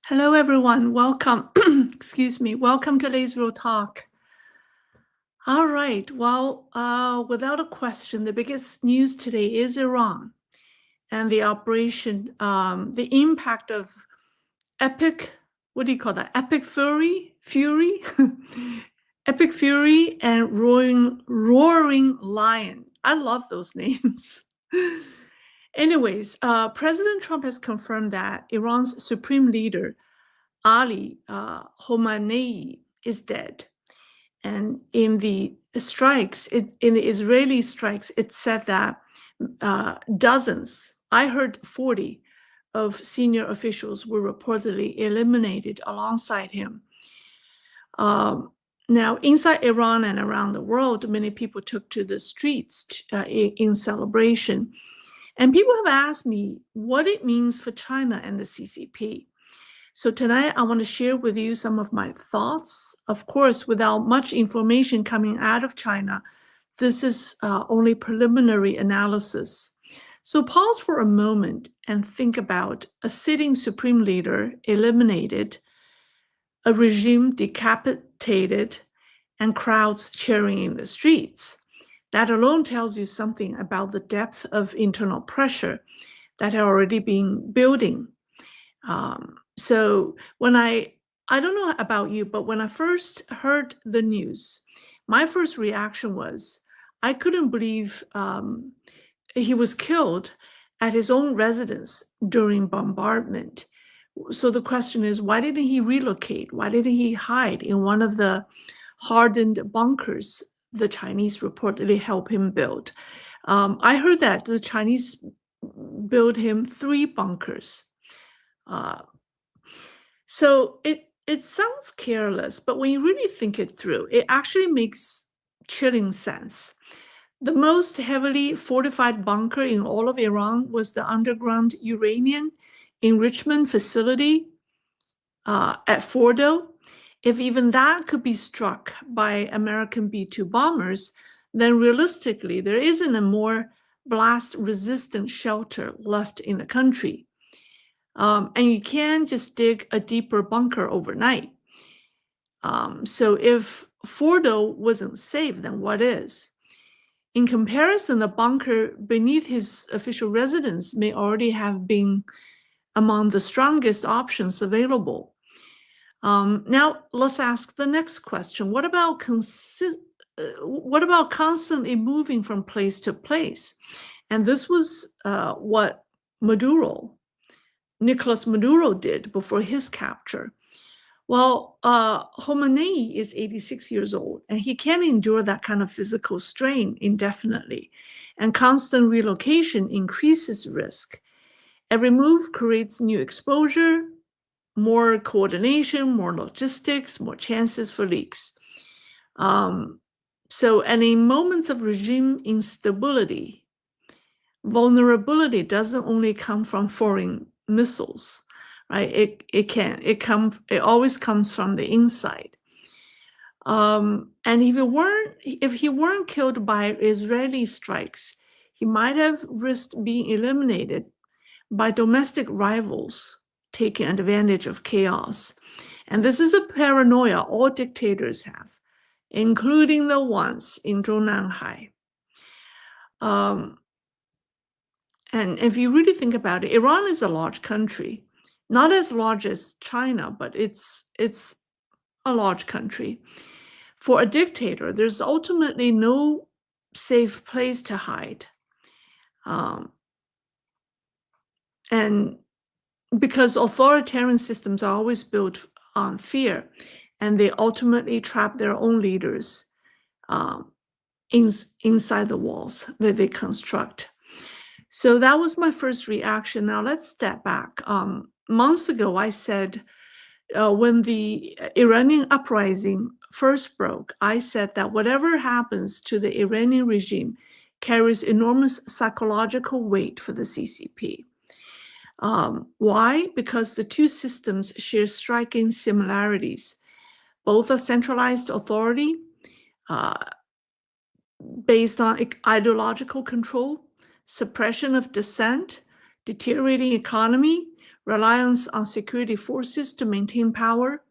Hello, everyone. Welcome. Excuse me. Welcome to Today's Real Talk. All right. Well, without a question, the biggest news today is Iran and the operation, the impact of epic. What do you call that? Epic fury, epic fury, and roaring lion. I love those names. Anyways, President Trump has confirmed that Iran's supreme leader, Ali Khamenei, is dead. And in the in the Israeli strikes, it said that dozens, I heard 40 of senior officials were reportedly eliminated alongside him. Now, inside Iran and around the world, many people took to the streets in celebration. And people have asked me what it means for China and the CCP. So tonight, I want to share with you some of my thoughts. Of course, without much information coming out of China, this is only preliminary analysis. So pause for a moment and think about a sitting supreme leader eliminated, a regime decapitated, and crowds cheering in the streets. That alone tells you something about the depth of internal pressure that had already been building. So when I don't know about you, but when I first heard the news, my first reaction was, I couldn't believe he was killed at his own residence during bombardment. So the question is, why didn't he relocate? Why didn't he hide in one of the hardened bunkers the Chinese reportedly helped him build? I heard that the Chinese built him 3 bunkers. So it sounds careless, but when you really think it through, it actually makes chilling sense. The most heavily fortified bunker in all of Iran was the underground uranium enrichment facility at Fordo. If even that could be struck by American B-2 bombers, then realistically, there isn't a more blast-resistant shelter left in the country. And you can't just dig a deeper bunker overnight. So if Fordo wasn't safe, then what is? In comparison, the bunker beneath his official residence may already have been among the strongest options available. Now, let's ask the next question. What about constantly moving from place to place? And this was what Nicolas Maduro did before his capture. Well, Khamenei is 86 years old, and he can't endure that kind of physical strain indefinitely. And constant relocation increases risk. Every move creates new exposure, more coordination, more logistics, more chances for leaks. And in moments of regime instability, vulnerability doesn't only come from foreign missiles, right? It always comes from the inside. And if he weren't killed by Israeli strikes, he might have risked being eliminated by domestic rivals taking advantage of chaos. And this is a paranoia all dictators have, including the ones in Zhongnanhai. And if you really think about it, Iran is a large country, not as large as China, but it's a large country. For a dictator, there's ultimately no safe place to hide. And because authoritarian systems are always built on fear, and they ultimately trap their own leaders inside the walls that they construct. So that was my first reaction. Now let's step back. Months ago, I said, when the Iranian uprising first broke, I said that whatever happens to the Iranian regime carries enormous psychological weight for the CCP. Why? Because the two systems share striking similarities. Both are centralized authority based on ideological control, suppression of dissent, deteriorating economy, reliance on security forces to maintain power.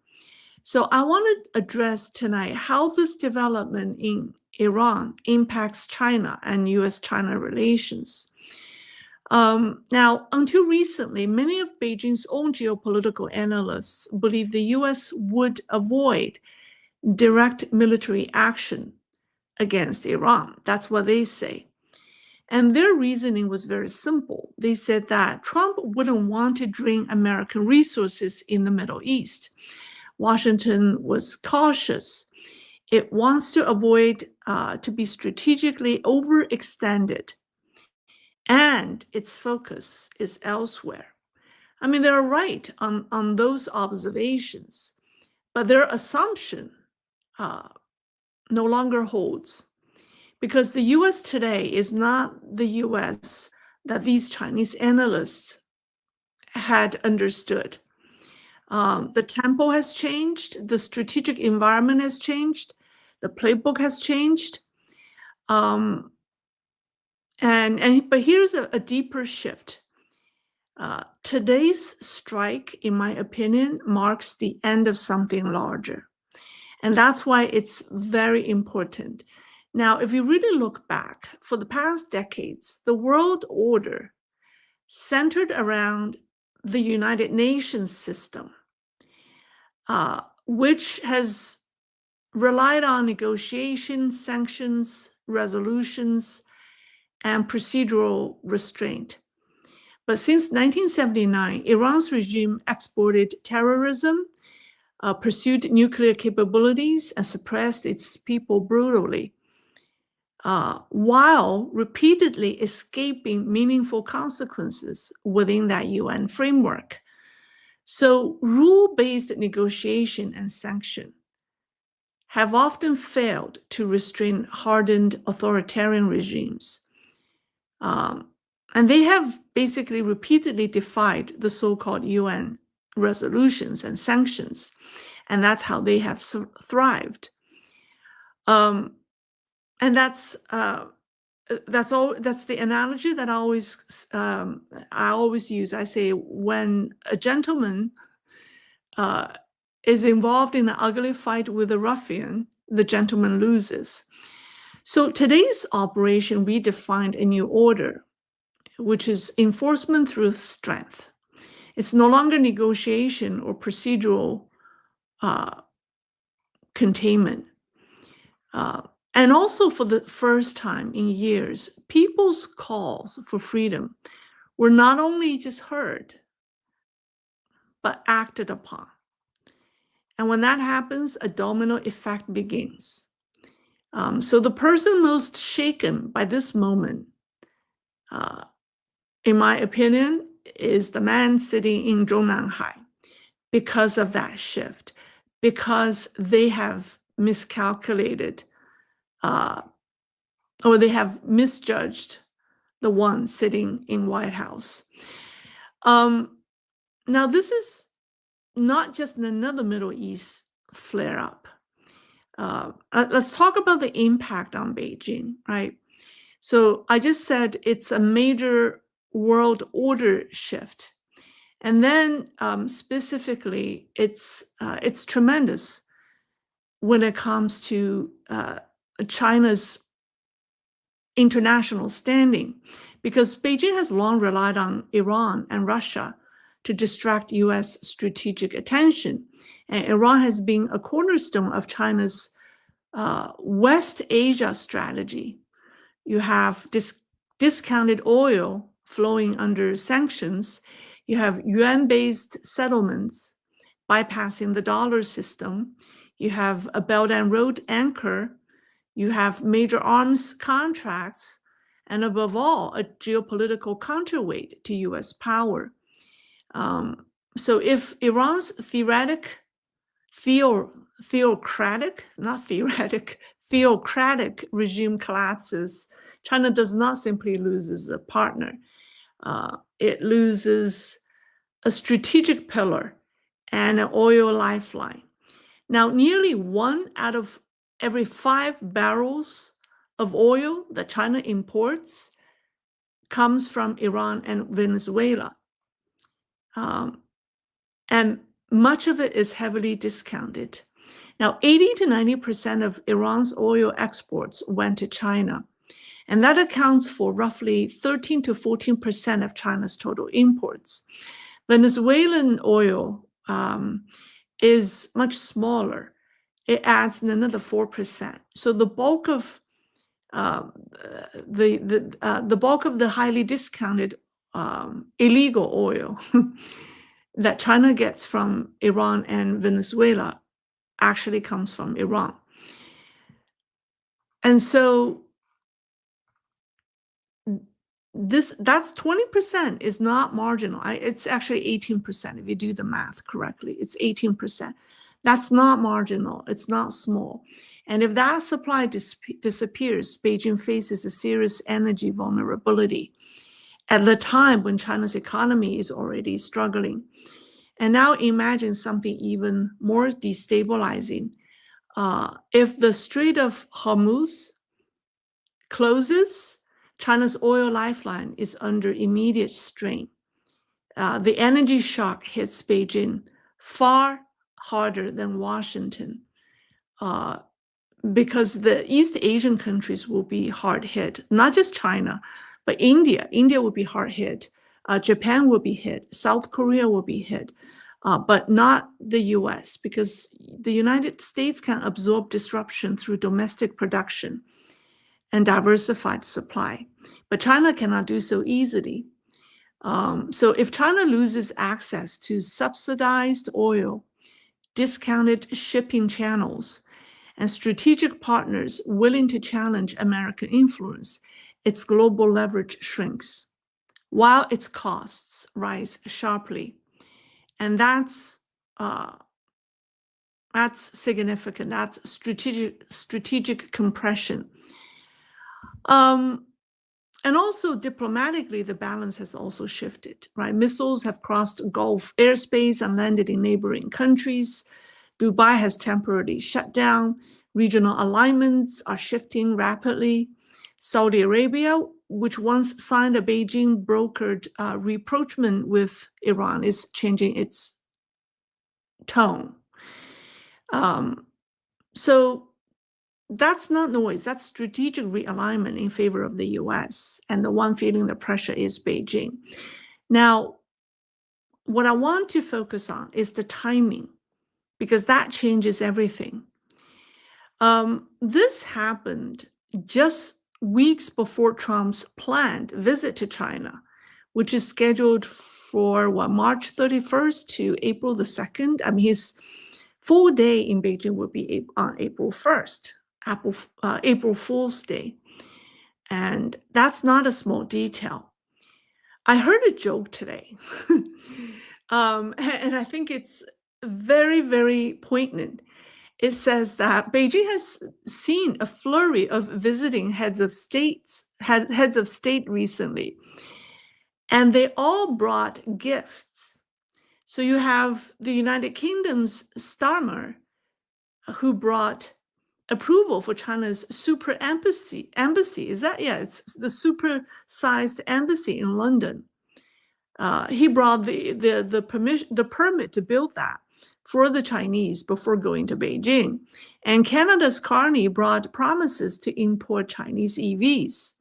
So I want to address tonight how this development in Iran impacts China and US-China relations. Now, until recently, many of Beijing's own geopolitical analysts believe the US would avoid direct military action against Iran. That's what they say. And their reasoning was very simple. They said that Trump wouldn't want to drain American resources in the Middle East. Washington was cautious. It wants to avoid to be strategically overextended, and its focus is elsewhere. I mean, they're right on those observations, but their assumption no longer holds, because the US today is not the US that these Chinese analysts had understood. The tempo has changed, the strategic environment has changed, the playbook has changed. But here's a deeper shift. Today's strike, in my opinion, marks the end of something larger. And that's why it's very important. Now, if you really look back, for the past decades, the world order centered around the United Nations system, which has relied on negotiation, sanctions, resolutions, and procedural restraint. But since 1979, Iran's regime exported terrorism, pursued nuclear capabilities, and suppressed its people brutally, while repeatedly escaping meaningful consequences within that UN framework. So rule-based negotiation and sanction have often failed to restrain hardened authoritarian regimes. And they have basically repeatedly defied the so-called UN resolutions and sanctions. And that's how they have thrived. And that's the analogy that I always use. I say, when a gentleman is involved in an ugly fight with a ruffian, the gentleman loses. So today's operation redefined a new order, which is enforcement through strength. It's no longer negotiation or procedural containment. And also, for the first time in years, people's calls for freedom were not only just heard, but acted upon. And when that happens, a domino effect begins. So the person most shaken by this moment, in my opinion, is the man sitting in Zhongnanhai, because of that shift, because they have miscalculated or they have misjudged the one sitting in White House. Now, this is not just another Middle East flare-up. Let's talk about the impact on Beijing, right? So I just said it's a major world order shift. And then specifically, it's tremendous when it comes to China's international standing, because Beijing has long relied on Iran and Russia to distract US strategic attention. And Iran has been a cornerstone of China's West Asia strategy. You have discounted oil flowing under sanctions. You have yuan-based settlements bypassing the dollar system. You have a Belt and Road anchor. You have major arms contracts, and above all, a geopolitical counterweight to US power. So if Iran's theocratic regime collapses, China does not simply lose a partner. It loses a strategic pillar and an oil lifeline. Now, nearly 1 out of every 5 barrels of oil that China imports comes from Iran and Venezuela. And much of it is heavily discounted. Now, 80 to 90% of Iran's oil exports went to China, and that accounts for roughly 13 to 14% of China's total imports. Venezuelan oil is much smaller. It adds another 4%. So the bulk of the bulk of the highly discounted illegal oil that China gets from Iran and Venezuela actually comes from Iran. And so that's 20% is not marginal. It's actually 18% if you do the math correctly. It's 18%. That's not marginal. It's not small. And if that supply disappears, Beijing faces a serious energy vulnerability at the time when China's economy is already struggling. And now imagine something even more destabilizing. If the Strait of Hormuz closes, China's oil lifeline is under immediate strain. The energy shock hits Beijing far harder than Washington because the East Asian countries will be hard hit, not just China, but India. India will be hard hit. Japan will be hit. South Korea will be hit. But not the US, because the United States can absorb disruption through domestic production and diversified supply. But China cannot do so easily. So if China loses access to subsidized oil, discounted shipping channels, and strategic partners willing to challenge American influence, its global leverage shrinks, while its costs rise sharply. And that's significant. That's strategic compression. And also diplomatically, the balance has also shifted, right? Missiles have crossed Gulf airspace and landed in neighboring countries. Dubai has temporarily shut down. Regional alignments are shifting rapidly. Saudi Arabia, which once signed a Beijing brokered rapprochement with Iran, is changing its tone. So that's not noise, that's strategic realignment in favor of the US, and the one feeling the pressure is Beijing. Now, what I want to focus on is the timing, because that changes everything. This happened just weeks before Trump's planned visit to China, which is scheduled for March 31st to April the 2nd. I mean, his full day in Beijing will be on April 1st. April Fool's Day. And that's not a small detail. I heard a joke today, and I think it's very, very poignant. It says that Beijing has seen a flurry of visiting heads of state recently, and they all brought gifts. So you have the United Kingdom's Starmer, who brought approval for China's super embassy. Is that, yeah, it's the super-sized embassy in London. He brought the permit to build that for the Chinese before going to Beijing. And Canada's Carney brought promises to import Chinese EVs.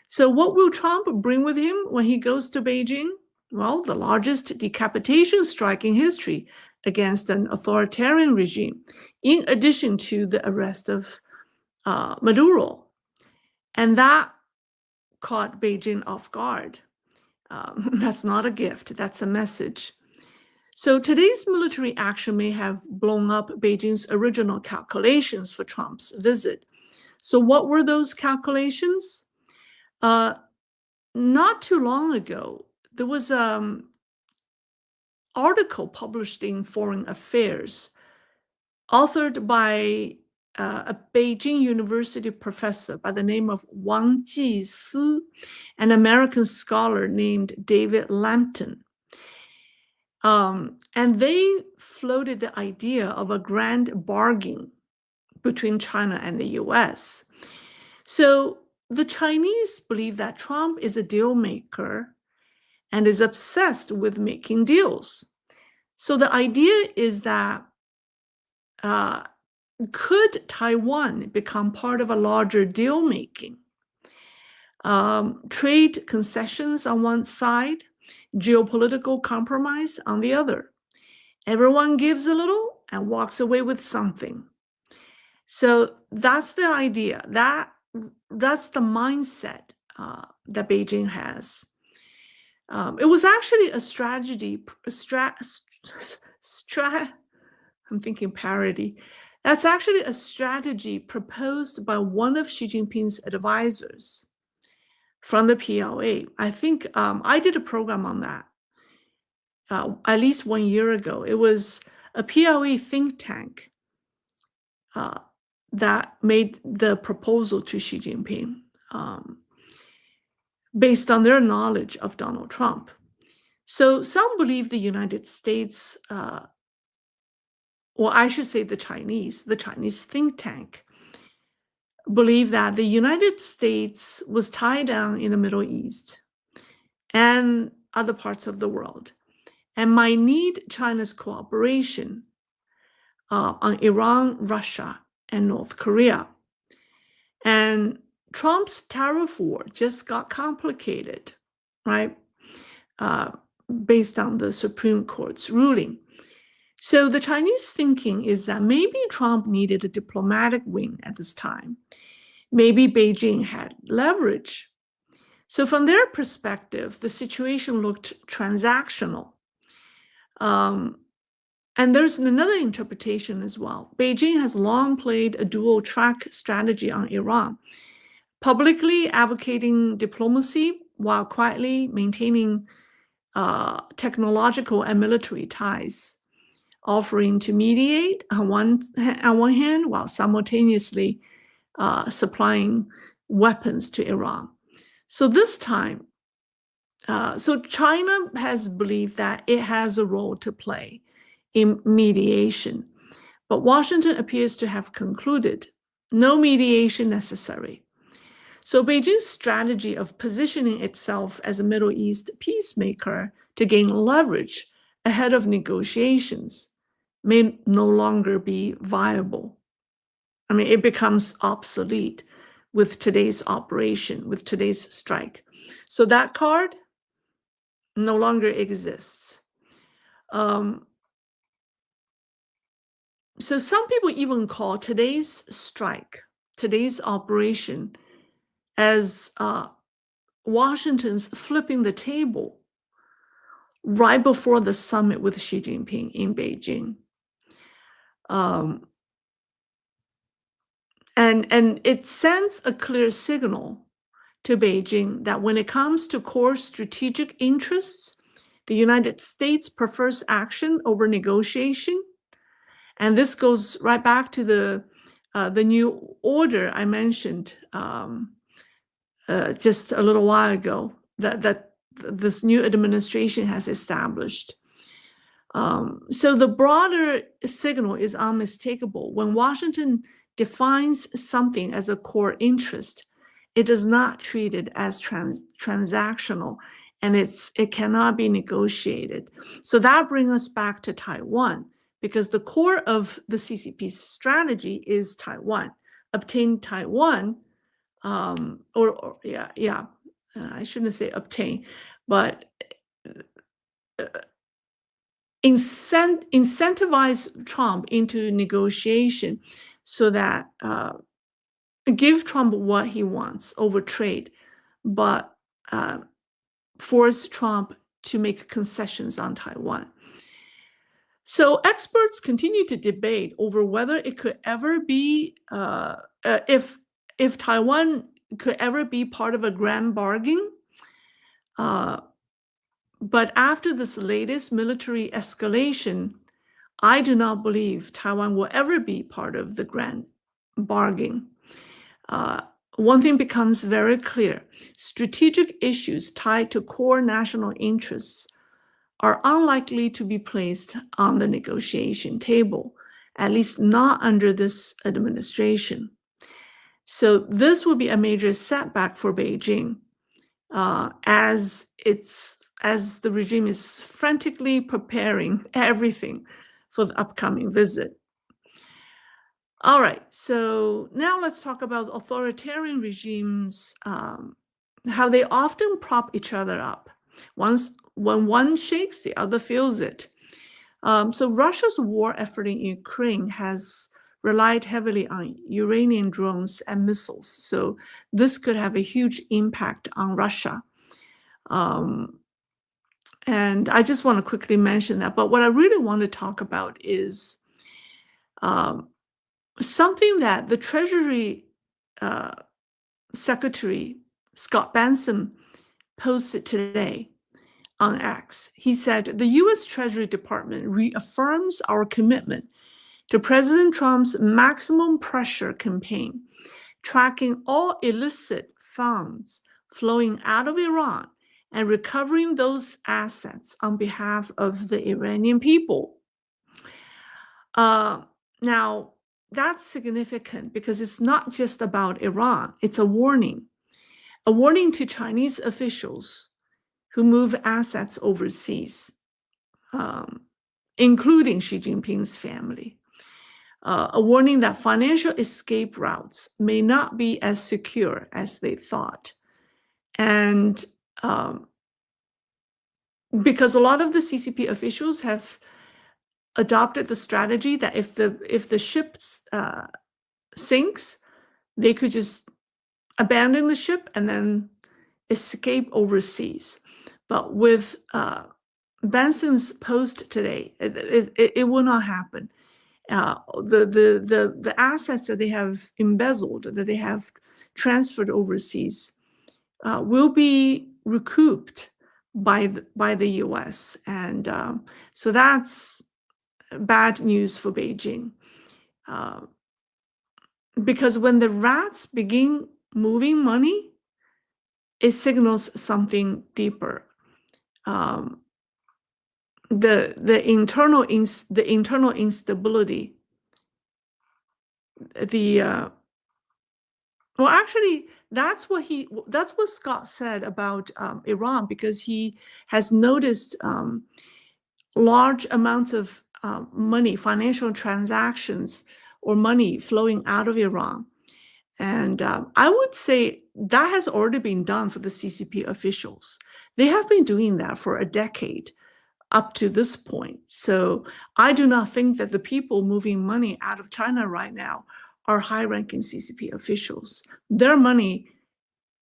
So what will Trump bring with him when he goes to Beijing? Well, the largest decapitation strike in history against an authoritarian regime, in addition to the arrest of Maduro. And that caught Beijing off guard. That's not a gift, that's a message. So today's military action may have blown up Beijing's original calculations for Trump's visit. So what were those calculations? Not too long ago, there was an article published in Foreign Affairs, authored by a Beijing University professor by the name of Wang Jisi, an American scholar named David Lampton. And they floated the idea of a grand bargain between China and the US. So the Chinese believe that Trump is a deal maker, and is obsessed with making deals. So the idea is that could Taiwan become part of a larger deal making? Trade concessions on one side, geopolitical compromise on the other. Everyone gives a little and walks away with something. So that's the idea. That's the mindset that Beijing has. It was actually a strategy. I'm thinking parody. That's actually a strategy proposed by one of Xi Jinping's advisors from the PLA. I think I did a program on that at least 1 year ago. It was a PLA think tank that made the proposal to Xi Jinping based on their knowledge of Donald Trump. So some believe the United States, or I should say the Chinese think tank, believe that the United States was tied down in the Middle East and other parts of the world and might need China's cooperation on Iran, Russia, and North Korea. And Trump's tariff war just got complicated, right? Based on the Supreme Court's ruling. So the Chinese thinking is that maybe Trump needed a diplomatic win at this time. Maybe Beijing had leverage. So from their perspective, the situation looked transactional. And there's another interpretation as well. Beijing has long played a dual-track strategy on Iran, publicly advocating diplomacy while quietly maintaining technological and military ties, offering to mediate on one hand while simultaneously supplying weapons to Iran. So this time, so China has believed that it has a role to play in mediation, but Washington appears to have concluded no mediation necessary. So Beijing's strategy of positioning itself as a Middle East peacemaker to gain leverage ahead of negotiations may no longer be viable. I mean, it becomes obsolete with today's operation, with today's strike. So that card no longer exists. So some people even call today's strike, today's operation, as Washington's flipping the table right before the summit with Xi Jinping in Beijing. And it sends a clear signal to Beijing that when it comes to core strategic interests, the United States prefers action over negotiation. And this goes right back to the new order I mentioned just a little while ago that this new administration has established. So the broader signal is unmistakable. When Washington defines something as a core interest, it does not treat it as transactional, and it cannot be negotiated. So that brings us back to Taiwan, because the core of the CCP's strategy is Taiwan. Obtain Taiwan, I shouldn't say obtain, but incentivize Trump into negotiation so that give Trump what he wants over trade, but force Trump to make concessions on Taiwan. So experts continue to debate over whether it could ever be, if Taiwan could ever be part of a grand bargain. But after this latest military escalation, I do not believe Taiwan will ever be part of the grand bargain. One thing becomes very clear: strategic issues tied to core national interests are unlikely to be placed on the negotiation table, at least not under this administration. So this will be a major setback for Beijing as its as the regime is frantically preparing everything for the upcoming visit. All right, so now let's talk about authoritarian regimes, how they often prop each other up. When one shakes, the other feels it. So Russia's war effort in Ukraine has relied heavily on Iranian drones and missiles. So this could have a huge impact on Russia. And I just want to quickly mention that. But what I really want to talk about is something that the Treasury Secretary Scott Bessent posted today on X. He said, the US Treasury Department reaffirms our commitment to President Trump's maximum pressure campaign, tracking all illicit funds flowing out of Iran and recovering those assets on behalf of the Iranian people. Now, that's significant because it's not just about Iran. It's a warning to Chinese officials who move assets overseas, including Xi Jinping's family. A warning that financial escape routes may not be as secure as they thought. And because a lot of the CCP officials have adopted the strategy that if the ship sinks, they could just abandon the ship and then escape overseas. But with Benson's post today, it will not happen. The assets that they have embezzled, that they have transferred overseas, will be recouped by the U.S. And so that's bad news for Beijing. Because when the rats begin moving money, it signals something deeper. The internal instability. Well, actually, that's what Scott said about Iran, because he has noticed large amounts of money, financial transactions, or money flowing out of Iran. And I would say that has already been done for the CCP officials. They have been doing that for a decade up to this point. So I do not think that the people moving money out of China right now are high-ranking CCP officials. Their money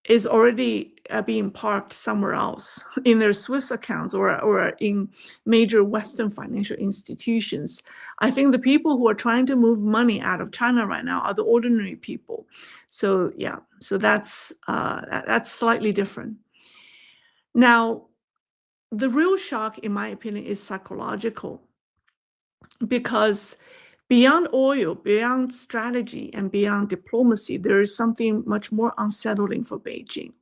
is already being parked somewhere else in their Swiss accounts or in major Western financial institutions. I think the people who are trying to move money out of China right now are the ordinary people. So yeah, so that's slightly different. Now, the real shock, in my opinion, is psychological, because beyond oil, beyond strategy, and beyond diplomacy, there is something much more unsettling for Beijing.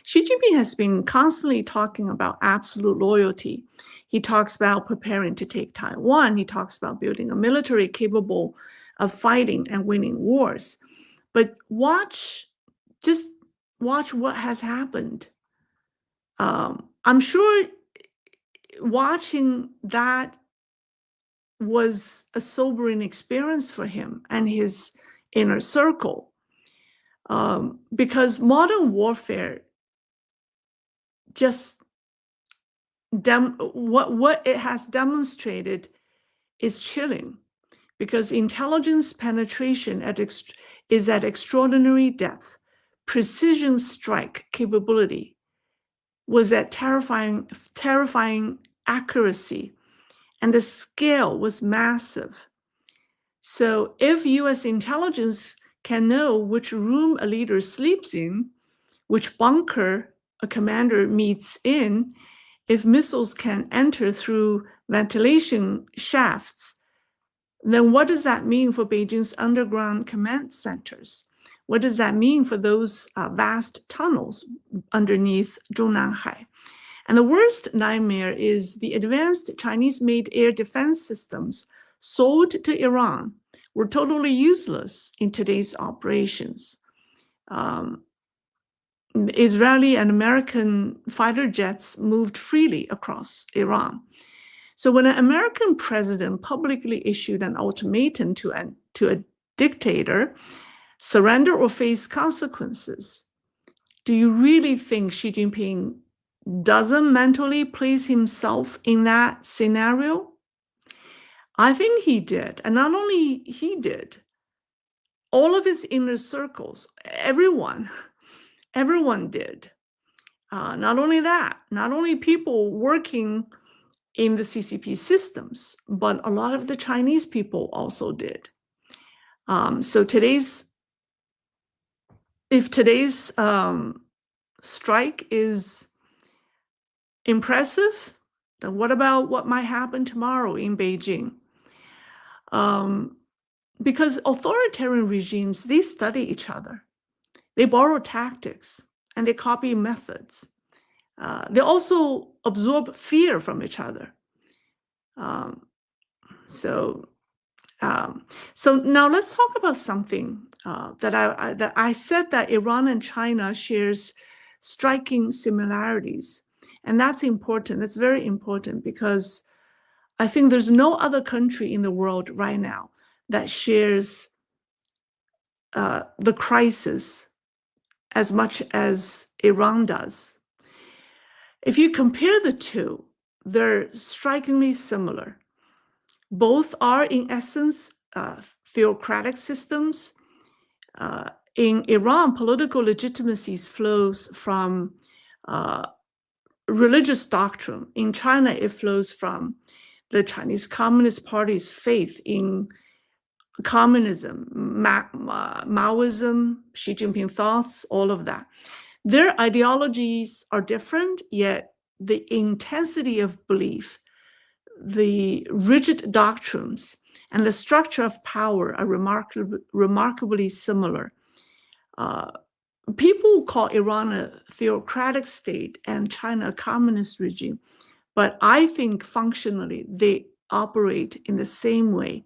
Xi Jinping has been constantly talking about absolute loyalty. He talks about preparing to take Taiwan. He talks about building a military capable of fighting and winning wars. But just watch what has happened. I'm sure watching that was a sobering experience for him and his inner circle, because modern warfare just what it has demonstrated is chilling, because intelligence penetration is at extraordinary depth. Precision strike capability was at terrifying accuracy, and the scale was massive. So if US intelligence can know which room a leader sleeps in, which bunker a commander meets in, if missiles can enter through ventilation shafts, then what does that mean for Beijing's underground command centers? What does that mean for those vast tunnels underneath Zhongnanhai? And the worst nightmare is the advanced Chinese-made air defense systems sold to Iran were totally useless in today's operations. Israeli and American fighter jets moved freely across Iran. So when an American president publicly issued an ultimatum to a dictator, surrender or face consequences, do you really think Xi Jinping doesn't mentally place himself in that scenario? I think he did. And not only he did, all of his inner circles, everyone did. Not only that, not only people working in the CCP systems, but a lot of the Chinese people also did. So if today's strike is impressive, then what about what might happen tomorrow in Beijing? Because authoritarian regimes, they study each other. They borrow tactics and they copy methods. They also absorb fear from each other. So now let's talk about something that I said that Iran and China shares striking similarities. And that's important. That's very important because I think there's no other country in the world right now that shares the crisis as much as Iran does. If you compare the two, they're strikingly similar. Both are, in essence, theocratic systems. In Iran, political legitimacy flows from religious doctrine. In China, it flows from the Chinese Communist Party's faith in communism, Maoism, Xi Jinping thoughts, all of that. Their ideologies are different, yet the intensity of belief, the rigid doctrines, and the structure of power are remarkably similar. People call Iran a theocratic state and China a communist regime, but I think functionally they operate in the same way.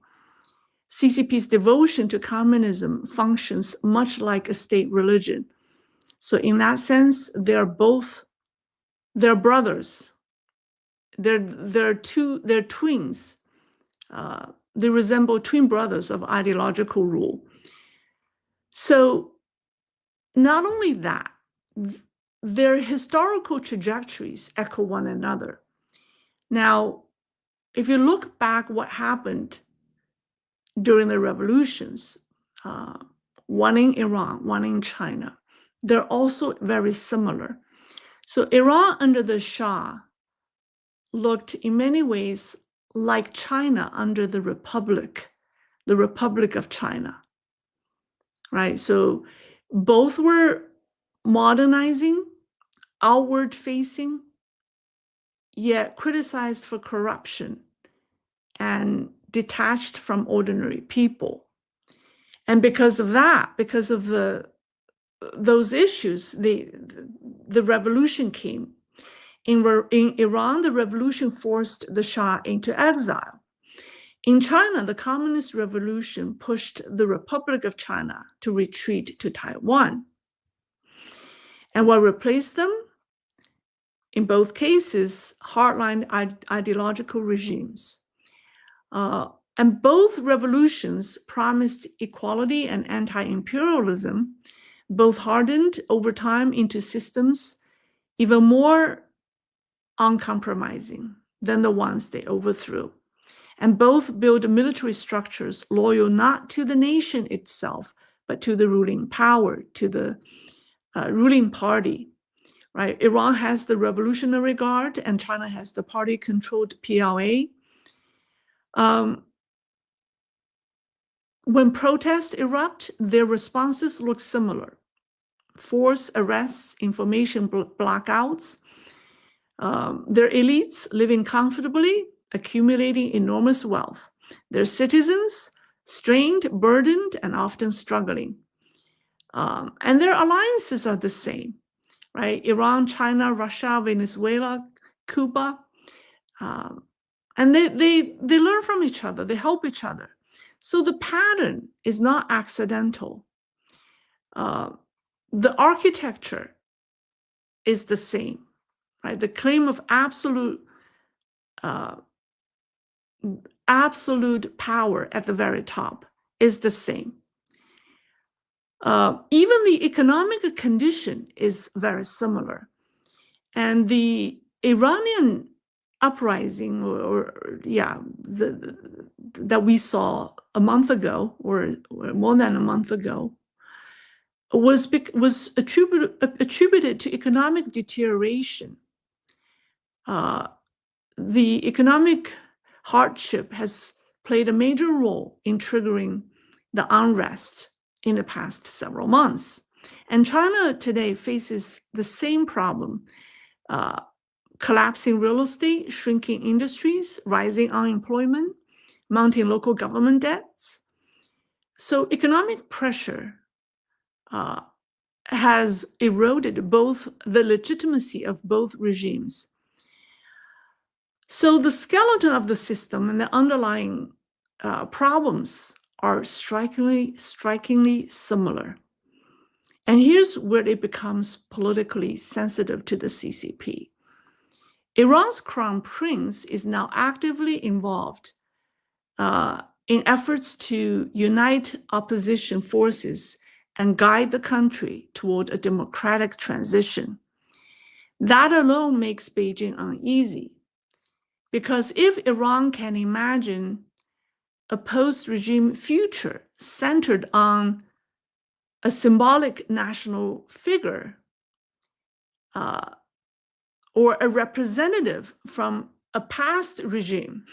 CCP's devotion to communism functions much like a state religion. So in that sense, they're brothers. They're twins. They resemble twin brothers of ideological rule. So not only that, their historical trajectories echo one another. Now, if you look back what happened during the revolutions, one in Iran, one in China, they're also very similar. So Iran under the Shah looked in many ways like China under the Republic of China, right? So both were modernizing, outward facing, yet criticized for corruption and detached from ordinary people. And because of that, because of those issues, the revolution came. In Iran, the revolution forced the Shah into exile. In China, the Communist Revolution pushed the Republic of China to retreat to Taiwan. And what replaced them? In both cases, hardline ideological regimes. And both revolutions promised equality and anti-imperialism, both hardened over time into systems even more uncompromising than the ones they overthrew. And both build military structures loyal not to the nation itself, but to the ruling power, to the ruling party, right? Iran has the Revolutionary Guard and China has the party-controlled PLA. When protests erupt, their responses look similar. Force arrests, information blackouts. Their elites living comfortably, accumulating enormous wealth. Their citizens strained, burdened, and often struggling. And their alliances are the same, right? Iran, China, Russia, Venezuela, Cuba. And they learn from each other, they help each other. So the pattern is not accidental. The architecture is the same, right? The claim of absolute power at the very top is the same. Even the economic condition is very similar. And the Iranian uprising, that we saw a month ago, or more than a month ago, was attributed to economic deterioration. The economic hardship has played a major role in triggering the unrest in the past several months. And China today faces the same problem: collapsing real estate, shrinking industries, rising unemployment, mounting local government debts. So economic pressure has eroded both the legitimacy of both regimes. So the skeleton of the system and the underlying problems are strikingly similar. And here's where it becomes politically sensitive to the CCP. Iran's crown prince is now actively involved in efforts to unite opposition forces and guide the country toward a democratic transition. That alone makes Beijing uneasy, because if Iran can imagine a post-regime future centered on a symbolic national figure, or a representative from a past regime,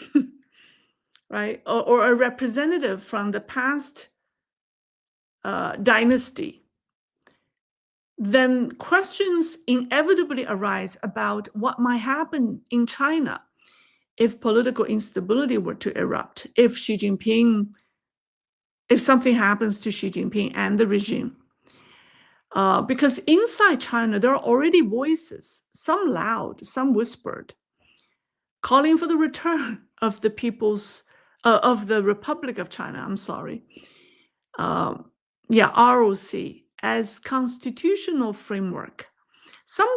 right? Or a representative from the past dynasty, then questions inevitably arise about what might happen in China if political instability were to erupt, if something happens to Xi Jinping and the regime. Because inside China, there are already voices, some loud, some whispered, calling for the return of the Republic of China, ROC, as constitutional framework. Some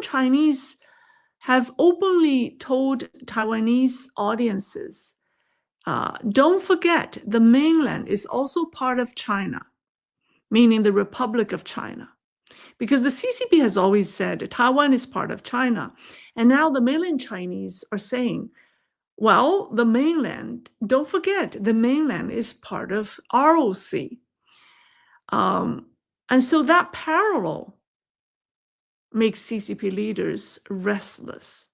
Chinese have openly told Taiwanese audiences, don't forget the mainland is also part of China, meaning the Republic of China. Because the CCP has always said Taiwan is part of China. And now the mainland Chinese are saying, well, the mainland, don't forget, the mainland is part of ROC. And so that parallel makes CCP leaders restless.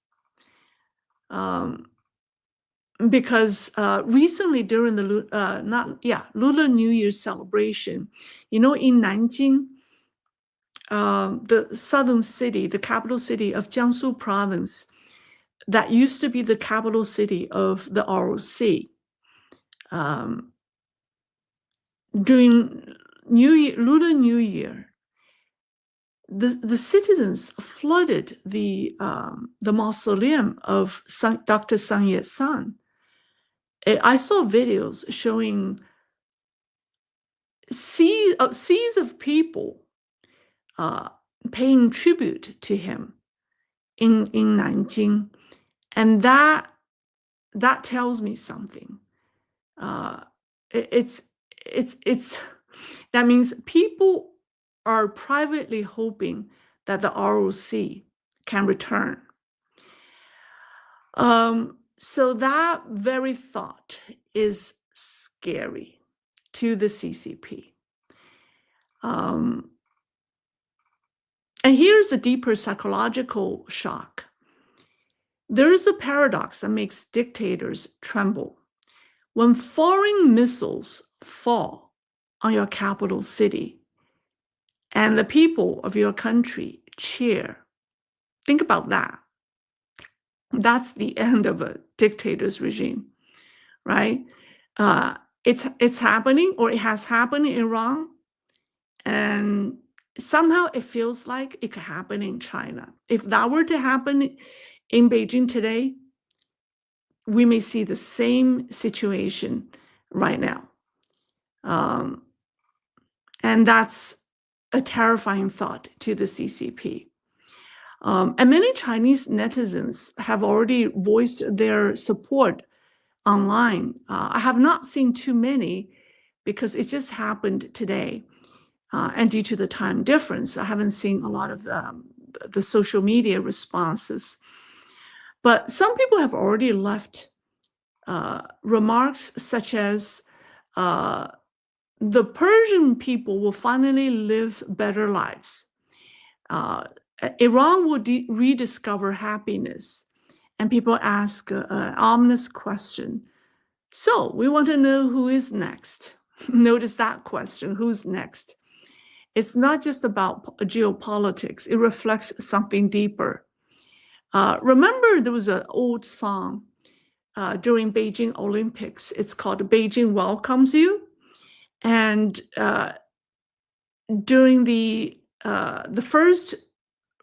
Because recently during the Lunar New Year celebration, in Nanjing, the southern city, the capital city of Jiangsu province, that used to be the capital city of the ROC, during Lunar New Year, the citizens flooded the mausoleum of Dr. Sun Yat-sen. I saw videos showing seas of people paying tribute to him in Nanjing, and that tells me something. That means people are privately hoping that the ROC can return. So that very thought is scary to the CCP. And here's a deeper psychological shock. There is a paradox that makes dictators tremble. When foreign missiles fall on your capital city and the people of your country cheer, think about that. That's the end of a dictator's regime, right? It's happening, or it has happened in Iran, and somehow it feels like it could happen in China. If that were to happen in Beijing today, we may see the same situation right now. And that's a terrifying thought to the CCP. And many Chinese netizens have already voiced their support online. I have not seen too many because it just happened today. And due to the time difference, I haven't seen a lot of the social media responses. But some people have already left remarks such as, the Persian people will finally live better lives. Iran will rediscover happiness. And people ask an ominous question. So we want to know who is next. Notice that question, who's next? It's not just about geopolitics. It reflects something deeper. Remember, there was an old song during Beijing Olympics. It's called "Beijing Welcomes You," and during the first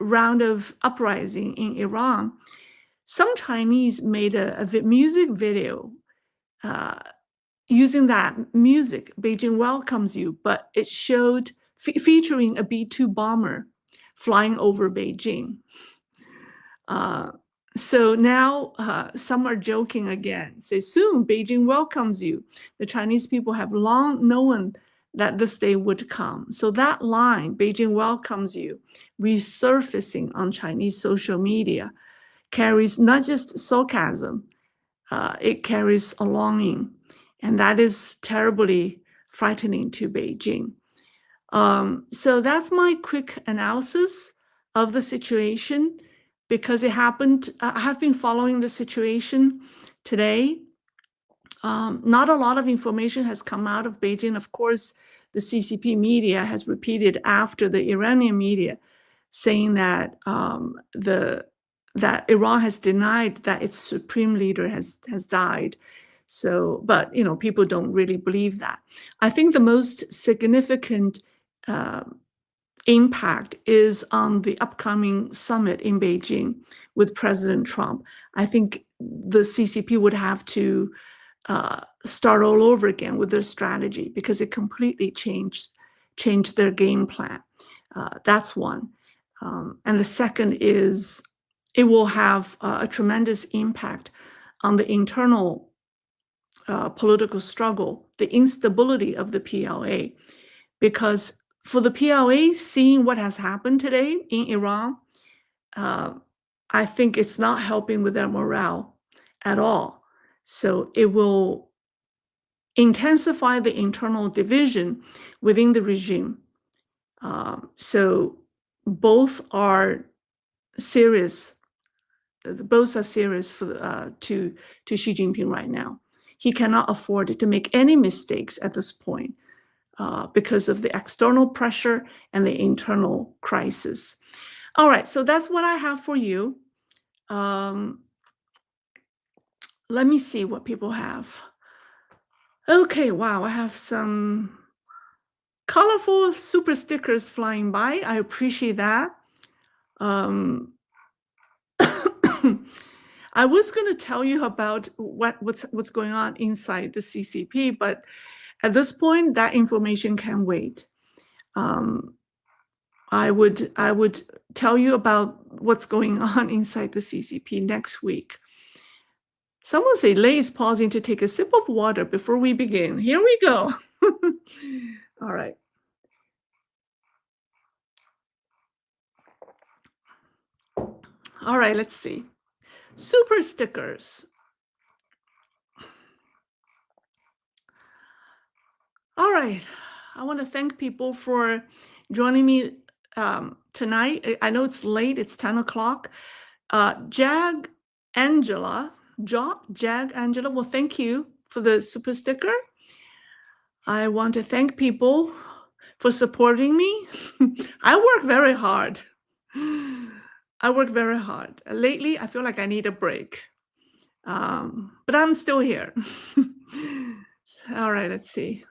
round of uprising in Iran, some Chinese made a music video using that music, "Beijing Welcomes You," but it showed featuring a B-2 bomber flying over Beijing. So now some are joking again, say, soon Beijing welcomes you. The Chinese people have long known that this day would come. So that line, Beijing welcomes you, resurfacing on Chinese social media, carries not just sarcasm, it carries a longing. And that is terribly frightening to Beijing. So that's my quick analysis of the situation. Because it happened, I have been following the situation today. Not a lot of information has come out of Beijing. Of course, the CCP media has repeated after the Iranian media, saying that that Iran has denied that its supreme leader has died. So, but people don't really believe that. I think the most significant impact is on the upcoming summit in Beijing with President Trump. I think the CCP would have to start all over again with their strategy because it completely changed their game plan. That's one. And the second is it will have a tremendous impact on the internal political struggle, the instability of the PLA, because for the PLA, seeing what has happened today in Iran, I think it's not helping with their morale at all. So it will intensify the internal division within the regime. So both are serious. Both are serious for to Xi Jinping right now. He cannot afford to make any mistakes at this point. Because of the external pressure and the internal crisis. All right, so that's what I have for you. Let me see what people have. Okay, wow, I have some colorful super stickers flying by. I appreciate that. I was going to tell you about what's going on inside the CCP, but at this point, that information can wait. I would tell you about what's going on inside the CCP next week. Someone say Lei is pausing to take a sip of water before we begin. Here we go. All right. All right, let's see. Super stickers. All right. I want to thank people for joining me tonight. I know it's late. It's 10 o'clock. Jag Angela, well, thank you for the super sticker. I want to thank people for supporting me. I work very hard. Lately, I feel like I need a break. But I'm still here. All right, let's see.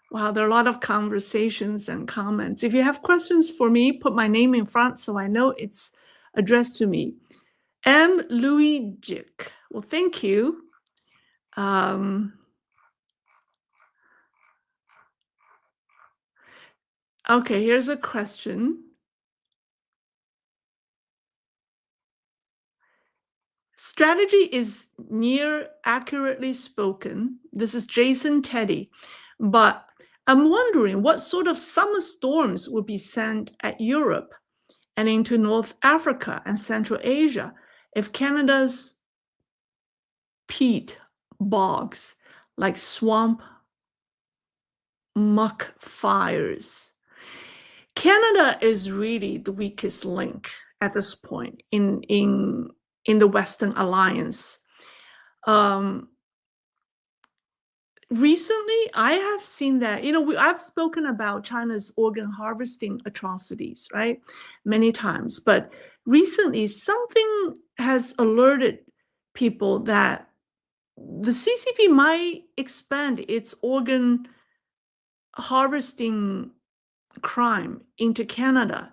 Wow, there are a lot of conversations and comments. If you have questions for me, put my name in front so I know it's addressed to me. M. Louis Jick. Well, thank you. Okay, here's a question. Strategy is near accurately spoken. This is Jason Teddy. But I'm wondering what sort of summer storms will be sent at Europe and into North Africa and Central Asia if Canada's peat bogs like swamp muck fires. Canada is really the weakest link at this point in the Western alliance. Recently, I have seen that, I've spoken about China's organ harvesting atrocities, right? Many times. But recently, something has alerted people that the CCP might expand its organ harvesting crime into Canada,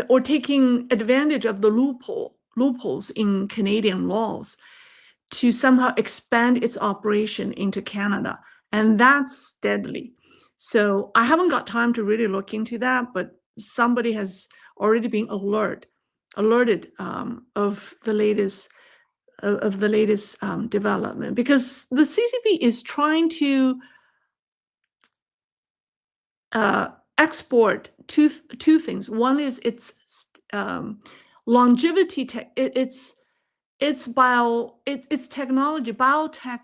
or taking advantage of the loopholes in Canadian laws to somehow expand its operation into Canada. And that's deadly. So I haven't got time to really look into that, but somebody has already been alerted of the latest development, because the CCP is trying to export two things. One is its longevity, its technology, biotech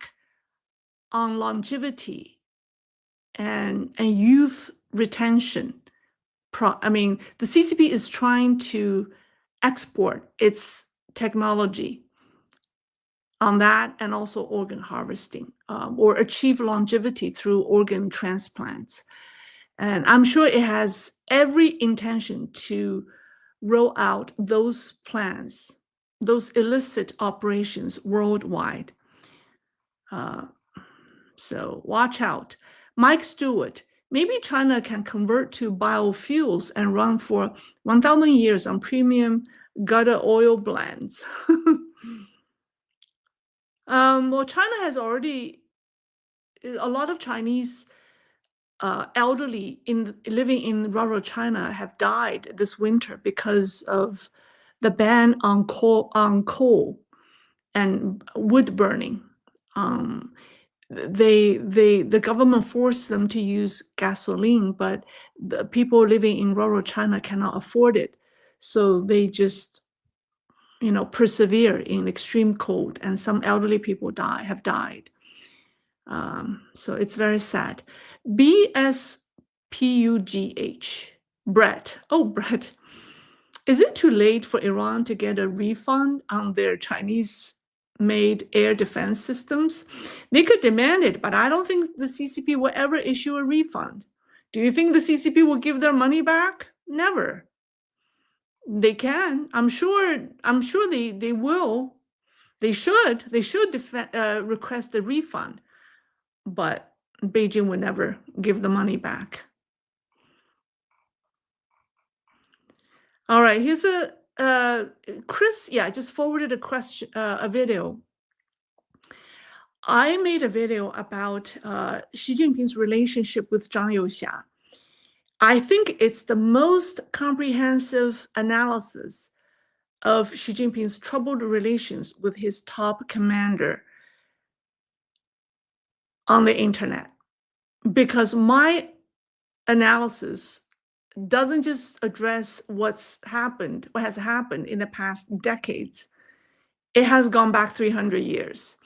on longevity and youth retention. The CCP is trying to export its technology on that, and also organ harvesting, or achieve longevity through organ transplants. And I'm sure it has every intention to roll out those plans, those illicit operations worldwide. So watch out. Mike Stewart, maybe China can convert to biofuels and run for 1,000 years on premium gutter oil blends. Well, China has already, a lot of Chinese elderly living in rural China have died this winter because of the ban on coal and wood burning. The government forced them to use gasoline, but the people living in rural China cannot afford it, so they just persevere in extreme cold, and some elderly people have died. So it's very sad. BSPUGH, Brett. Oh, Brett. Is it too late for Iran to get a refund on their Chinese-made air defense systems? They could demand it, but I don't think the CCP will ever issue a refund. Do you think the CCP will give their money back? Never. They can. I'm sure they will. They should request a refund, but Beijing would never give the money back. All right, here's Chris. Yeah, I just forwarded a video. I made a video about Xi Jinping's relationship with Zhang Youxia. I think it's the most comprehensive analysis of Xi Jinping's troubled relations with his top commander on the internet, because my analysis doesn't just address what has happened in the past decades. It has gone back 300 years.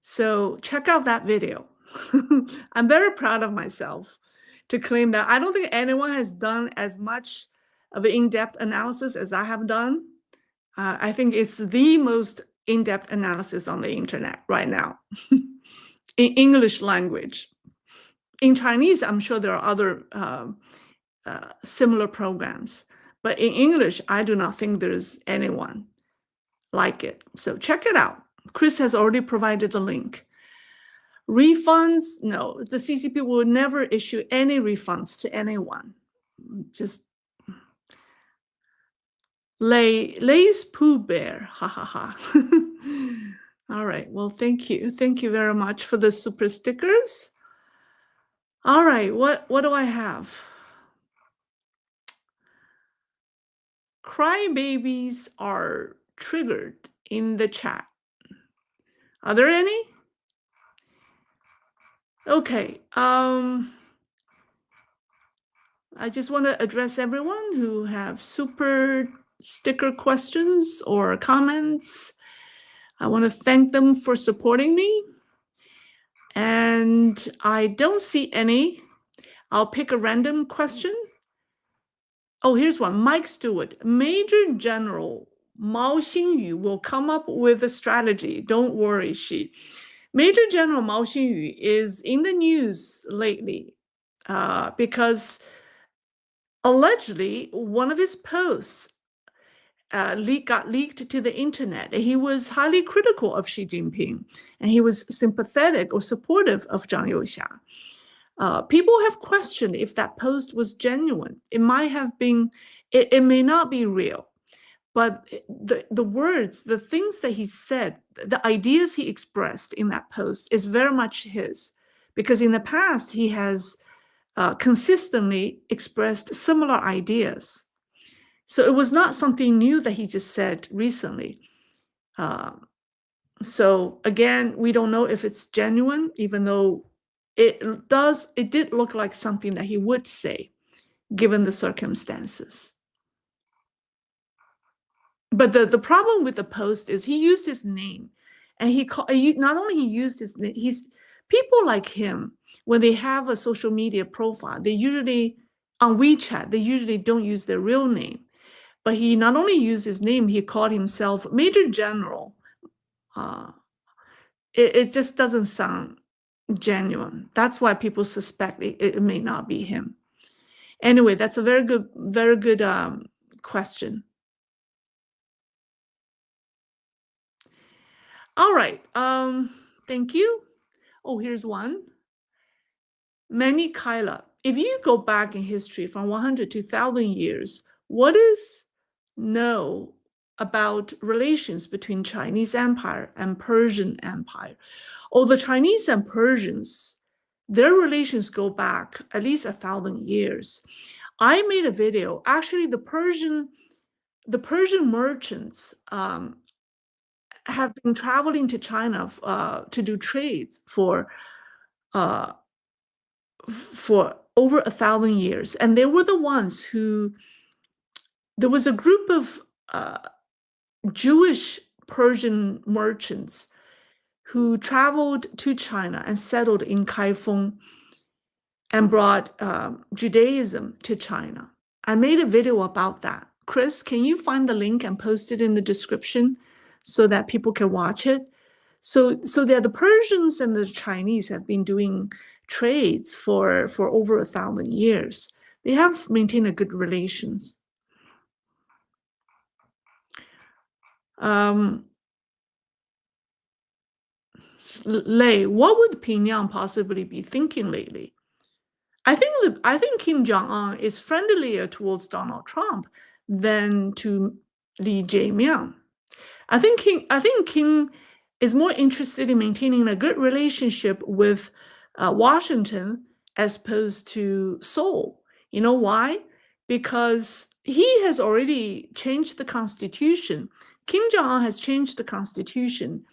So check out that video. I'm very proud of myself to claim that I don't think anyone has done as much of an in-depth analysis as I have done. I think it's the most in-depth analysis on the internet right now in English language. In Chinese, I'm sure there are other similar programs, but in English, I do not think there's anyone like it. So check it out. Chris has already provided the link. Refunds, no, the CCP will never issue any refunds to anyone. Just Lay's Pooh Bear, ha ha ha. All right, well, thank you very much for the super stickers. All right, what do I have? crybabies are triggered in the chat. Are there any? Okay. I just want to address everyone who have super sticker questions or comments. I want to thank them for supporting me. And I don't see any. I'll pick a random question. Oh, here's one. Mike Stewart. Major General Mao Xingyu will come up with a strategy. Don't worry, she. Major General Mao Xingyu is in the news lately because allegedly one of his posts got leaked to the internet. He was highly critical of Xi Jinping, and he was sympathetic or supportive of Zhang Youxia. People have questioned if that post was genuine. It might have been, it may not be real, but the words, the things that he said, the ideas he expressed in that post is very much his, because in the past he has consistently expressed similar ideas. So it was not something new that he just said recently. So again, we don't know if it's genuine, even though it did look like something that he would say, given the circumstances. But the problem with the post is he used his name, and not only he used his name, people like him, when they have a social media profile, they usually, on WeChat, they usually don't use their real name. But he not only used his name, he called himself Major General. It just doesn't sound genuine. That's why people suspect it may not be him. Anyway, that's a very good question. All right. Thank you. Oh, here's one. Many Kyla. If you go back in history from 100 to 1,000 years, what is known about relations between Chinese Empire and Persian Empire? Oh, the Chinese and Persians, their relations go back at least 1,000 years. I made a video. Actually, the Persian merchants have been traveling to China to do trades for over 1,000 years, and they were the ones who. There was a group of Jewish Persian merchants who traveled to China and settled in Kaifeng and brought Judaism to China. I made a video about that. Chris, can you find the link and post it in the description so that people can watch it? So the Persians and the Chinese have been doing trades for over 1,000 years. They have maintained a good relations. Lei, what would Pyongyang possibly be thinking lately? I think Kim Jong-un is friendlier towards Donald Trump than to Li Jae-myung. I think Kim is more interested in maintaining a good relationship with Washington as opposed to Seoul. You know why? Because he has already changed the constitution. Kim Jong-un has changed the constitution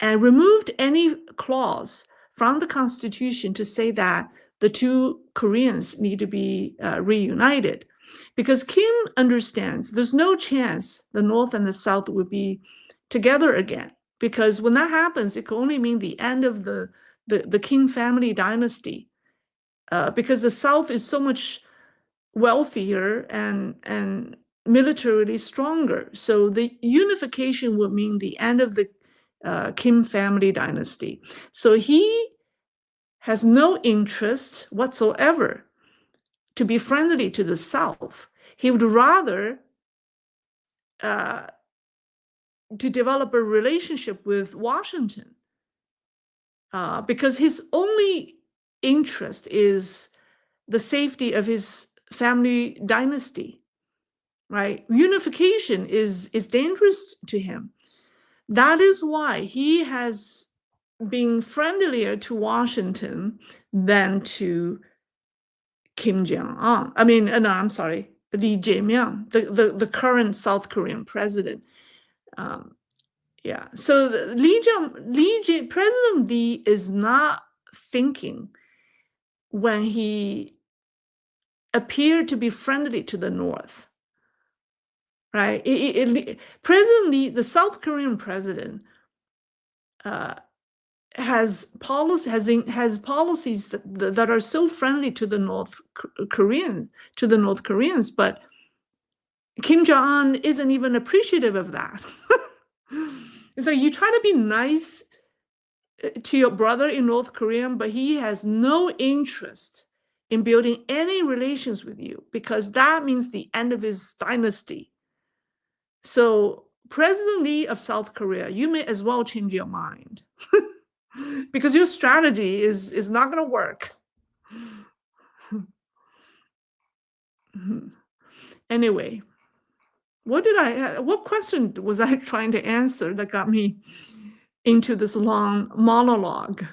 and removed any clause from the constitution to say that the two Koreans need to be reunited. Because Kim understands there's no chance the North and the South will be together again. Because when that happens, it can only mean the end of the Kim family dynasty. Because the South is so much wealthier and militarily stronger. So the unification would mean the end of the Kim family dynasty. So he has no interest whatsoever to be friendly to the South. He would rather to develop a relationship with Washington because his only interest is the safety of his family dynasty, right? Unification is dangerous to him. That is why he has been friendlier to Washington than to Kim Jong-un. I mean, no, I'm sorry, Lee Jae-myung, the current South Korean president. Yeah, so President Lee is not thinking when he appeared to be friendly to the North, right? President Lee, the South Korean president, has policies that are so friendly to the North Koreans, but Kim Jong-un isn't even appreciative of that. It's like you try to be nice to your brother in North Korea, but he has no interest in building any relations with you because that means the end of his dynasty. So President Lee of South Korea, you may as well change your mind because your strategy is not going to work. Anyway, what question was I trying to answer that got me into this long monologue?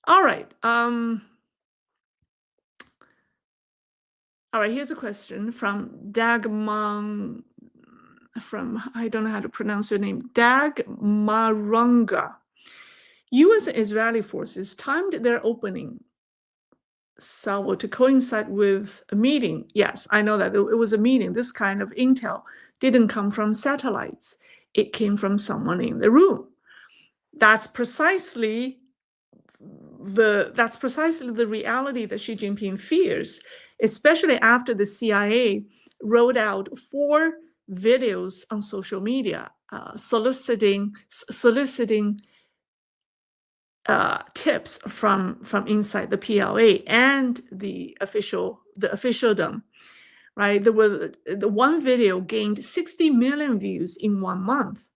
All right. All right, here's a question from Dagmang, I don't know how to pronounce your name, Dagmarunga. U.S. and Israeli forces timed their opening salvo to coincide with a meeting. Yes, I know that it was a meeting. This kind of intel didn't come from satellites. It came from someone in the room. That's precisely the reality that Xi Jinping fears, especially after the CIA rolled out 4 videos on social media soliciting tips from inside the PLA and the officialdom, right? The one video gained 60 million views in 1 month.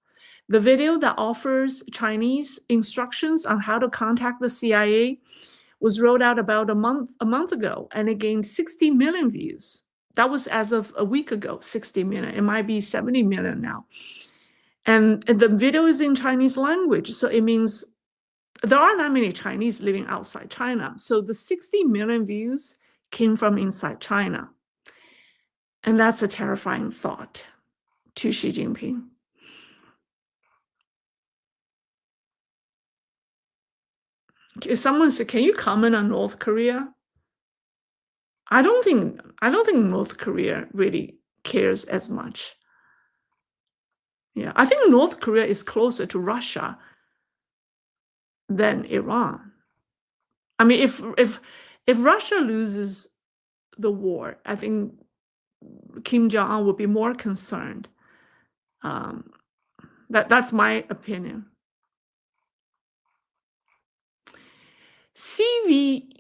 The video that offers Chinese instructions on how to contact the CIA was rolled out about a month ago, and it gained 60 million views. That was as of a week ago, 60 million. It might be 70 million now. And the video is in Chinese language, so it means there are not many Chinese living outside China. So the 60 million views came from inside China. And that's a terrifying thought to Xi Jinping. Someone said, can you comment on North Korea? I don't think North Korea really cares as much. Yeah, I think North Korea is closer to Russia than Iran. I mean, if Russia loses the war, I think Kim Jong-un would be more concerned. That's my opinion. CVENKAT.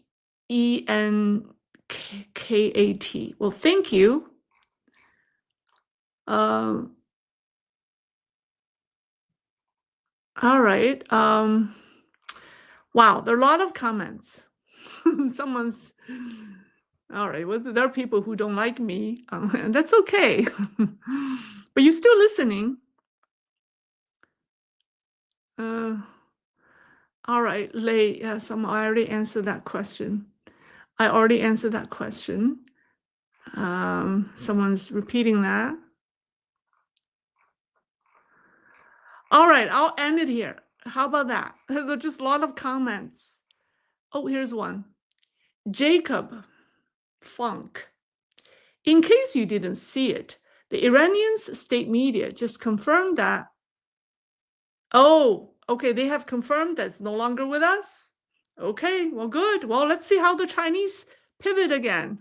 Well, thank you. All right. Wow, there are a lot of comments. Someone's all right. Well, there are people who don't like me, and that's okay. But you're still listening. All right, Lei. Yes, I already answered that question. Someone's repeating that. All right, I'll end it here. How about that? There's just a lot of comments. Oh, here's one. Jacob Funk. In case you didn't see it, the Iranians' state media just confirmed that. Oh, okay, they have confirmed that it's no longer with us. Okay, well, good. Well, let's see how the Chinese pivot again.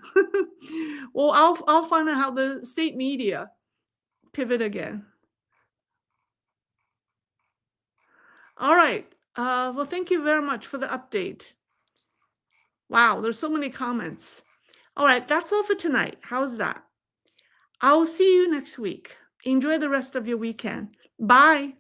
Well, I'll find out how the state media pivot again. All right. Well, thank you very much for the update. Wow, there's so many comments. All right, that's all for tonight. How's that? I'll see you next week. Enjoy the rest of your weekend. Bye.